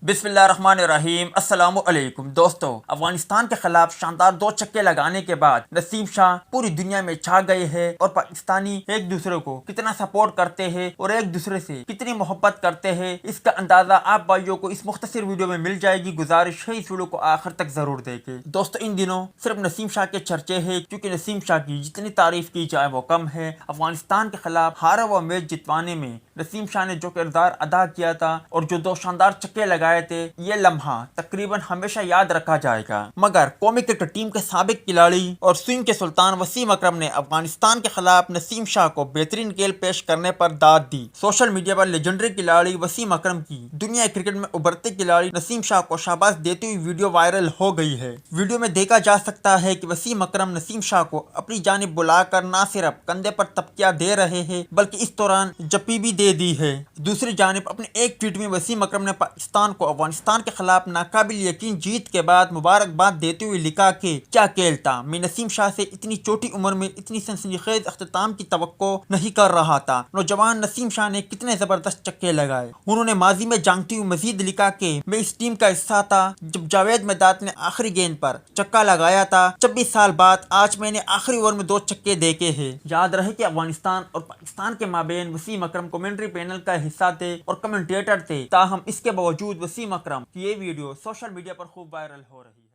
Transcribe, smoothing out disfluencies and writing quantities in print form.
بسم اللہ الرحمن الرحیم۔ السلام علیکم دوستو، افغانستان کے خلاف شاندار 2 چھکے لگانے کے بعد نسیم شاہ پوری دنیا میں چھا گئے ہیں اور پاکستانی ایک دوسرے کو کتنا سپورٹ کرتے ہیں اور ایک دوسرے سے کتنی محبت کرتے ہیں، اس کا اندازہ آپ بھائیوں کو اس مختصر ویڈیو میں مل جائے گی۔ گزارش ہے اس ویڈیو کو آخر تک ضرور دیکھیں۔ دوستو ان دنوں صرف نسیم شاہ کے چرچے ہیں، کیونکہ نسیم شاہ کی جتنی تعریف کی جائے وہ کم ہے۔ افغانستان کے خلاف ہارا ہوا میچ جتوانے میں نسیم شاہ نے جو کردار ادا کیا تھا اور جو 2 شاندار چھکے لگائے تھے، یہ لمحہ تقریباً ہمیشہ یاد رکھا جائے گا۔ مگر قومی کرکٹ ٹیم کے سابق کھلاڑی اور سوئنگ کے سلطان وسیم اکرم نے افغانستان کے خلاف نسیم شاہ کو بہترین کھیل پیش کرنے پر داد دی۔ سوشل میڈیا پر لیجنڈری کھلاڑی وسیم اکرم کی دنیا کرکٹ میں ابھرتے کھلاڑی نسیم شاہ کو شاباش دیتی ہوئی ویڈیو وائرل ہو گئی ہے۔ ویڈیو میں دیکھا جا سکتا ہے کہ وسیم اکرم نسیم شاہ کو اپنی جانب بلا کر نہ صرف کندھے پر تپکیاں دے رہے ہیں بلکہ اس دوران جپی بھی دے دی ہے۔ دوسری جانب اپنے ایک ٹویٹ میں وسیم اکرم نے پاکستان کو افغانستان کے خلاف ناقابل یقین جیت کے بعد مبارکباد دیتے ہوئے لکھا کہ کیا کھیل تھا، میں نسیم شاہ سے اتنی چھوٹی عمر میں اتنی سنسنی خیز اختتام کی توقع نہیں کر رہا تھا۔ نوجوان نسیم شاہ نے کتنے زبردست چھکے لگائے۔ انہوں نے ماضی میں جانگتے ہوئے مزید لکھا کہ میں اس ٹیم کا حصہ تھا جب جاوید مداط نے آخری گیند پر چھکا لگایا تھا۔ 26 سال بعد آج میں نے آخری اوور میں 2 چھکے دیکھے ہیں۔ یاد رہے کہ افغانستان اور پاکستان کے مابین وسیم اکرم کمنٹری پینل کا حصہ تھے اور کمنٹیٹر تھے، تاہم اس کے باوجود وسیم اکرم کی یہ ویڈیو سوشل میڈیا پر خوب وائرل ہو رہی ہے۔